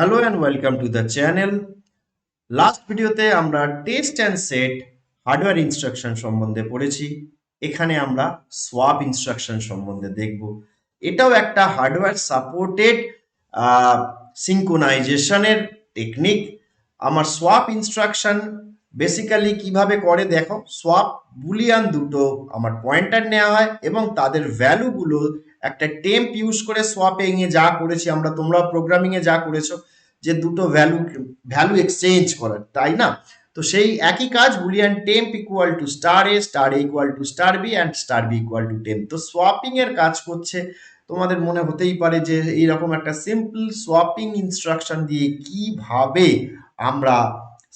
Hello and welcome to the channel. Last ভিডিওতে আমরা test and set hardware instruction সম্বন্ধে পড়েছি। এখানে আমরা সোয়াপ ইনস্ট্রাকশন সম্বন্ধে দেখব। এটাও একটা হার্ডওয়্যার সাপোর্টেড সিঙ্ক্রোনাইজেশনের টেকনিক। আমার সোয়াপ ইনস্ট্রাকশন বেসিক্যালি কিভাবে করে দেখো, সোয়াপ বুলিয়ান দুটো আমার পয়েন্টার নেওয়া হয় এবং তাদের ভ্যালুগুলো একটা টেম্প ইউজ করে সোয়াপিং এ যা করেছি আমরা, তোমরা প্রোগ্রামিং এ যা করেছো যে দুটো ভ্যালু ভ্যালু এক্সচেঞ্জ করার, তাই না? তো সেই একই কাজ, boolean temp equal to star a equal to star b and star b equal to temp. তো সোয়াপিং এর কাজ করছে। তোমাদের মনে হতেই পারে যে এইরকম একটা সিম্পল সোয়াপিং ইনস্ট্রাকশন দিয়ে কিভাবে আমরা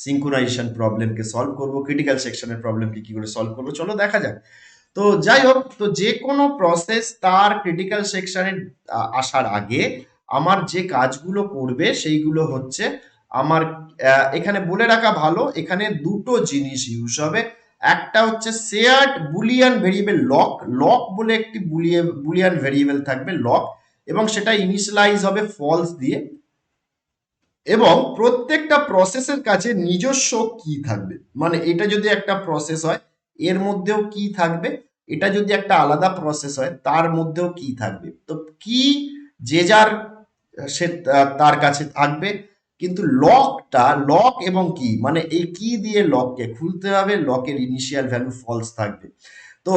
সিঙ্ক্রোনাইজেশন প্রবলেমকে সলভ করব, ক্রিটিক্যাল সেকশনের প্রবলেমকে কি করে সলভ করবো, চলো দেখা যাক। তো যাই হোক, তো যে কোনো প্রসেস তার ক্রিটিক্যাল সেকশনে আসার আগে আমার যে কাজগুলো করবে সেইগুলো হচ্ছে আমার এখানে বলে রাখা ভালো, এখানে দুটো জিনিস ইউজ হবে। একটা হচ্ছে shared Boolean variable lock. Lock বলে একটি বুলিয়ান ভেরিয়েবল থাকবে লক, এবং সেটা ইনিশিয়ালাইজ হবে ফলস দিয়ে। এবং প্রত্যেকটা প্রসেসের কাছে নিজস্ব কি থাকবে, মানে এটা যদি একটা প্রসেস হয় এর মধ্যেও কি থাকবে, এটা যদি একটা আলাদা প্রসেস হয় তার মধ্যেও কি থাকবে। তো কি যে যার সে তার কাছে থাকবে, কিন্তু লক এবং কি মানে এই কি দিয়ে লককে খুলতে হবে, লকের ইনিশিয়াল ভ্যালু ফলস থাকবে। তো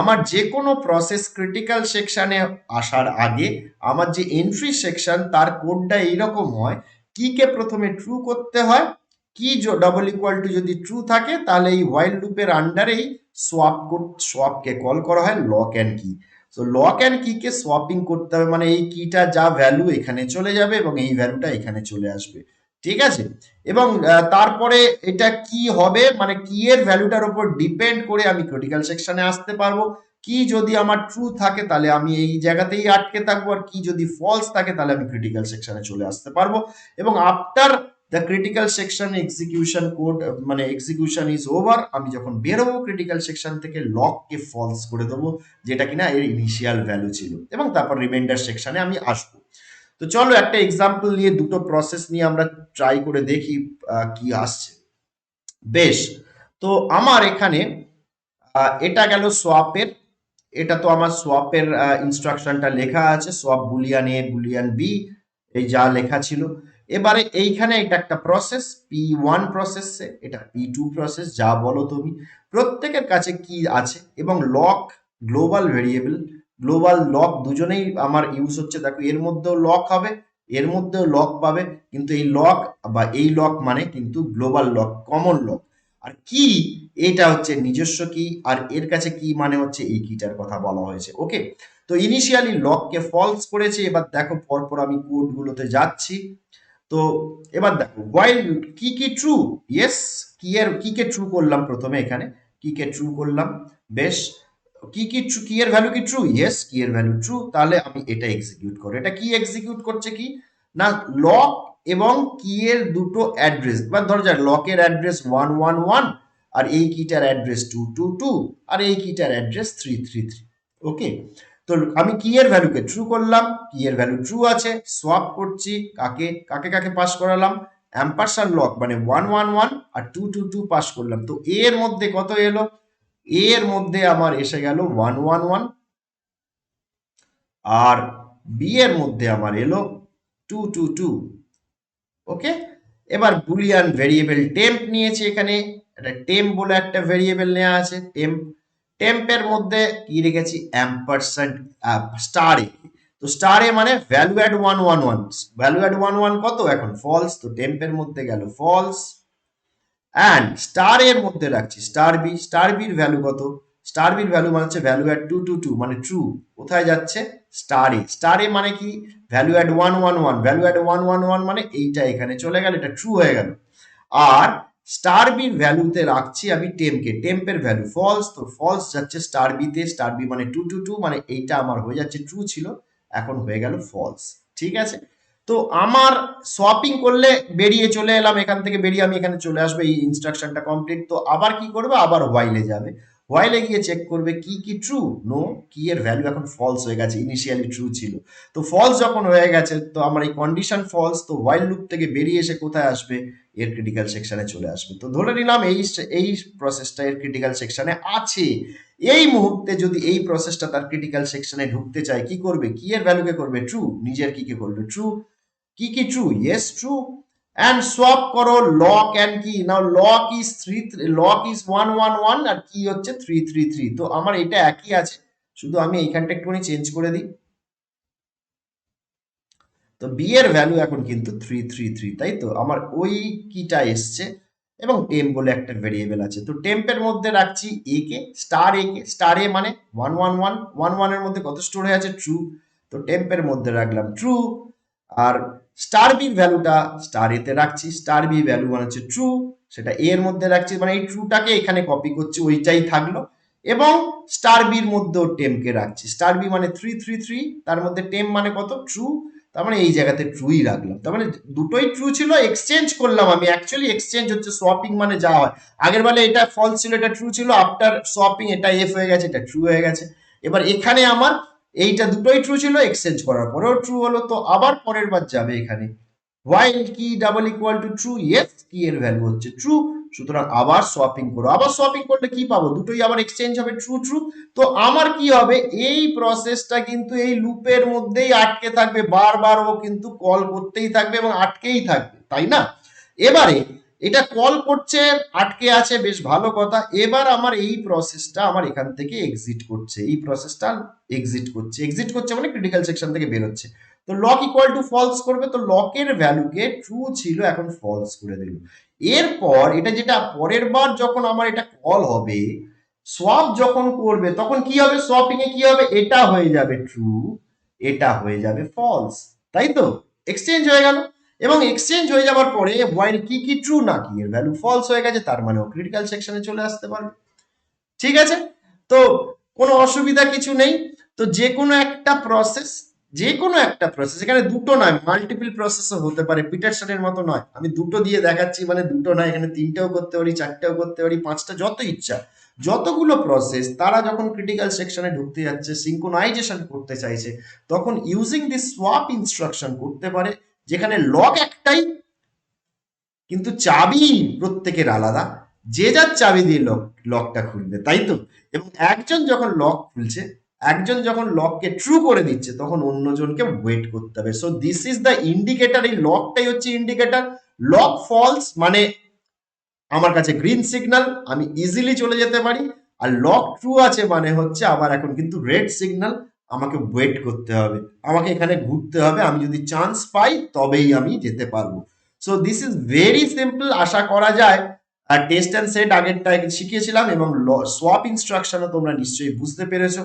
আমার যে কোনো প্রসেস ক্রিটিক্যাল সেকশনে আসার আগে আমার যে এন্ট্রি সেকশন তার কোডটা এইরকম হয়, কিকে প্রথমে ট্রু করতে হয়। কি ডবল ইকুয়াল টু যদি ট্রু থাকে তাহলে এই হোয়াইল লুপের আন্ডারেই সোয়াপকে কল করা হয় লক অ্যান্ড কি। তো লক অ্যান্ড কিকে সোয়াপিং করতে হবে, মানে এই কিটা যা ভ্যালু এখানে চলে যাবে এবং এই ভ্যালুটা এখানে চলে আসবে, ঠিক আছে? এবং তারপরে এটা কি হবে, মানে কি এর ভ্যালুটার উপর ডিপেন্ড করে আমি ক্রিটিক্যাল সেকশনে আসতে পারবো। কি যদি আমার ট্রু থাকে তাহলে আমি এই জায়গাতেই আটকে থাকবো, আর কি যদি ফলস থাকে তাহলে আমি ক্রিটিক্যাল সেকশনে চলে আসতে পারবো। এবং after the critical section execution code, মানে এক্সিকিউশন ইজ ওভার, আমি যখন বেরোবো ক্রিটিক্যাল সেকশন থেকে লককে ফলস করে দেবো, যেটা কিনা এর ইনিশিয়াল ভ্যালু ছিল, এবং তারপর রিমাইন্ডার সেকশনে আমি আসবো। তো চলো একটা এক্সাম্পল নিয়ে, দুটো প্রসেস নিয়ে আমরা ট্রাই করে দেখি কি আসছে। বেশ, তো আমার এখানে এটা গেল সোয়াপের। এটা তো আমার সোয়াপের ইনস্ট্রাকশনটা লেখা আছে, সোয়াপ বুলিয়ান এ বুলিয়ান বি, এই যা লেখা ছিল। এবারে এইখানে এটা একটা প্রসেস P1 প্রসেস, এটা P2 প্রসেস, যা বলো তুমি। প্রত্যেকের কাছে কি আছে এবং lock, global variable, global lock দুজনেই আমার ইউজ হচ্ছে। দেখো এর মধ্যেও লক হবে, এর মধ্যেও লক পাবে, কিন্তু এই লক বা এই লক মানে কিন্তু গ্লোবাল লক, কমন লক। আর কি, এটা হচ্ছে নিজস্ব কি, আর এর কাছে কি মানে হচ্ছে এই কিটার কথা বলা হয়েছে। ওকে, তো ইনিশিয়ালি লককে ফলস করেছে। এবার দেখো পরপর আমি কোডগুলোতে যাচ্ছি। তো এবার দেখো হোয়াইল কি ট্রু, ইয়েস, কি কে ট্রু করলাম প্রথমে, এখানে কি কে ট্রু করলাম। বেশ, কি এর ভ্যালু কি ট্রু, ইয়েস কি এর ভ্যালু ট্রু, তাহলে আমি এটা এক্সিকিউট করব। এটা কি এক্সিকিউট করছে, কি না লক এবং কি এর দুটো অ্যাড্রেস। এবার ধরো যাক লকের অ্যাড্রেস 111 আর এই কিটার অ্যাড্রেস 222 আর এই কিটার অ্যাড্রেস 333। ওকে, তো আমি কি এর ভ্যালুকে ট্রু করলাম, কি এর ভ্যালু ট্রু আছে, সোয়াপ করছি কাকে কাকে কাকে পাস করালাম, অ্যাম্পারসান লক মানে 111 আর 222 পাস করলাম। তো এ এর মধ্যে কত এলো, এর মধ্যে আমার এসে গেল 111, আর বি এর মধ্যে আমার এলো 222। ওকে, এবার বুলিয়ান ভেরিয়েবল টেম্প নিয়েছি, এখানে একটা টেম্প বলে একটা ভেরিয়েবল নেওয়া আছে টেম্প। টেম্পের মধ্যে কি রেখেছি, অ্যাম্পারস্যান্ড স্টার এ। তো স্টার এ মানে ভ্যালু অ্যাড 111, ভ্যালু অ্যাড 11 কত এখন ফলস, তো টেম্পের মধ্যে গেল ফলস। অ্যান্ড স্টার এর মধ্যে রাখছি স্টার বি, স্টার বির ভ্যালু কত, স্টার বির ভ্যালু মানে হচ্ছে ভ্যালু অ্যাড 222 মানে ট্রু। কোথায় যাচ্ছে, স্টার এ মানে কি ভ্যালু অ্যাড 111, ভ্যালু অ্যাড 111 মানে এইটা এখানে চলে গেল, এটা ট্রু হয়ে গেল। আর স্টার বির ভ্যালুতে রাখছি আমি টেম্পকে, টেম্পের ভ্যালু ফলস, তো ফলস যাচ্ছে স্টার বিতে, স্টার বি মানে 222 মানে এইটা আমার হয়ে যাচ্ছে ট্রু ছিল, এখন হয়ে গেল ফলস। ঠিক আছে, তো আমার সোয়াপিং করলে বেরিয়ে চলে এলাম, এখান থেকে বেরিয়ে আমি এখানে চলে আসবো, এই ইনস্ট্রাকশনটা কমপ্লিট। তো আবার কি করবে, আবার হোয়াইলে যাবে। হোয়াইলে গিয়ে চেক করবে কি কি ট্রু, নো, কি এর ভ্যালু এখন ফলস হয়ে গেছে, ইনিশিয়ালি ট্রু ছিল। তো ফলস যখন হয়ে গেছে তো আমার এই কন্ডিশন ফলস, তো হোয়াইল লুপ থেকে বেরিয়ে এসে কোথায় আসবে, এর ক্রিটিক্যাল সেকশনে চলে আসবে। তো ধরে নিলাম এই প্রসেসটা এর ক্রিটিক্যাল সেকশনে আছে। এই মুহূর্তে যদি এই প্রসেসটা তার ক্রিটিক্যাল সেকশনে ঢুকতে চায় কি করবে, কি এর ভ্যালুকে করবে ট্রু, নিজের কি কে করবে ট্রু, কি কি true, yes true, and swap করো lock and key, now lock is 3, lock is 111 আর কি হচ্ছে 333। তো আমার এটা একই আছে, শুধু আমি এইখানটা একটুখানি চেঞ্জ করে দিই। তো বি এর ভ্যালু এখন কিন্তু 333, তাই তো আমার ওই কিটা এসছে, এবং টেম্প বলে একটা ভেরিয়েবল আছে। তো টেম্পের মধ্যে রাখছি এ কে, স্টার এ মানে 111 এর মধ্যে কত স্টোর হয়ে আছে ট্রু, তো টেম্পের মধ্যে রাখলাম ট্রু। আর স্টার বির ভ্যালুটা স্টার এতে রাখছি, স্টার বি ভ্যালু মানে হচ্ছে ট্রু, সেটা এ এর মধ্যে রাখছি, মানে এই ট্রুটাকে এখানে কপি করছি, ওইটাই থাকলো। এবং স্টার বির মধ্যেও টেম্পকে রাখছি, স্টার বি মানে 333, তার মধ্যে টেম্প মানে কত ট্রু, তার মানে এই জায়গাতে ট্রুই রাখলাম। তার মানে দুটোই ট্রু ছিল, এক্সচেঞ্জ করলাম আমি, অ্যাকচুয়ালি এক্সচেঞ্জ হচ্ছে সোয়াপিং মানে যা হয়, আগের বেলা এটা ফলস ছিল এটা ট্রু ছিল, আফটার সোয়াপিং এটা এফ হয়ে গেছে এটা ট্রু হয়ে গেছে। এবার এখানে আমার এইটা দুটোই ট্রু ছিল, এক্সচেঞ্জ করার পরেও ট্রু হলো, তো আবার পরের বার যাবে এখানে while কি double equal to true, yes কি এর ভ্যালু হচ্ছে ট্রু, সুতরাং আবার সোয়াপিং করো, আবার সোয়াপিং করলে কি পাবো, দুটোই আবার এক্সচেঞ্জ হবে ট্রু ট্রু। তো আমার কি হবে, এই প্রসেসটা কিন্তু এই লুপের মধ্যেই আটকে থাকবে, বারবার ও কিন্তু কল করতেই থাকবে এবং আটকেই থাকবে, তাই না। এবারে এটা কল করছে, আটকে আছে, বেশ ভালো কথা। এবার আমার এই প্রসেসটা আমার এখান থেকে এক্সিট করছে, এই প্রসেসটা এক্সিট করছে মানে ক্রিটিক্যাল সেকশন থেকে বেরোচ্ছে। তো লক ইকুয়াল টু ফলস করবে, তো লকের ভ্যালুকে ট্রু ছিল এখন ফলস করে দিল। এরপর এটা যেটা পরের বার যখন আমার এটা কল হবে, সোয়াপ যখন করবে তখন কি হবে, সোয়াপিং এ কি হবে, এটা হয়ে যাবে ট্রু, এটা হয়ে যাবে ফলস, তাই তো, এক্সচেঞ্জ হয়ে গেল। এবং এক্সচেঞ্জ হয়ে যাওয়ার পরে হোয়াইল কি কি ট্রু না কি এর ভ্যালু ফলস হয়ে গেছে, তার মানে ও ক্রিটিক্যাল সেকশনে চলে আসতে পারবে। ঠিক আছে, তো কোনো অসুবিধা কিছু নেই। তো যে কোনো একটা প্রসেস এখানে দুটো নয়, মাল্টিপল প্রসেসও হতে পারে, পিটারসনের মতো নয় আমি দুটো দিয়ে দেখাচ্ছি মানে দুটো নয়, এখানে তিনটেও করতে পারি, চারটেও করতে পারি, পাঁচটা, যত ইচ্ছা। যতগুলো প্রসেস তারা যখন ক্রিটিক্যাল সেকশনে ঢুকতে যাচ্ছে, সিঙ্ক্রোনাইজেশন করতে চাইছে, তখন ইউজিং দিস সোয়াপ ইনস্ট্রাকশন করতে পারে, যেখানে লক একটাই কিন্তু চাবি প্রত্যেকের আলাদা, যে যার চাবি দিয়ে লকটা খুলবে, তাই তো। এবং একজন যখন লক খুলছে, একজন যখন লককে ট্রু করে দিচ্ছে, তখন অন্যজনকে ওয়েট করতে হবে। So this is the indicator, এই লকটাই হচ্ছে ইন্ডিকেটর। লক ফলস মানে আমার কাছে গ্রিন সিগন্যাল, আমি ইজিলি চলে যেতে পারি। আর লক ট্রু আছে মানে হচ্ছে আবার এখন কিন্তু রেড সিগন্যাল, আমাকে ওয়েট করতে হবে, আমাকে এখানে ঘুরতে হবে, আমি যদি চান্স পাই তবেই আমি যেতে পারবো। So this is very simple, আশা করা যায়। আর টেস্ট অ্যান্ড সেট আগেরটা শিখিয়েছিলাম, এবং সোয়াপ ইনস্ট্রাকশনও তোমরা নিশ্চয়ই বুঝতে পেরেছো।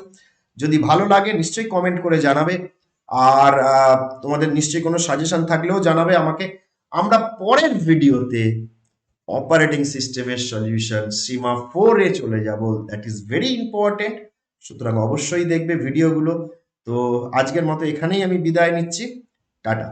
যদি ভালো লাগে নিশ্চয়ই কমেন্ট করে জানাবে, আর তোমাদের নিশ্চয়ই কোনো সাজেশন থাকলেও জানাবে আমাকে। আমরা পরের ভিডিওতে অপারেটিং সিস্টেমের সলিউশন সীমা 4 এ চলে যাব, দ্যাট ইজ ভেরি ইম্পর্টেন্ট। সুতরাং অবশ্যই দেখবে ভিডিওগুলো। তো আজকের মতো এখানেই আমি বিদায় নিচ্ছি, টাটা।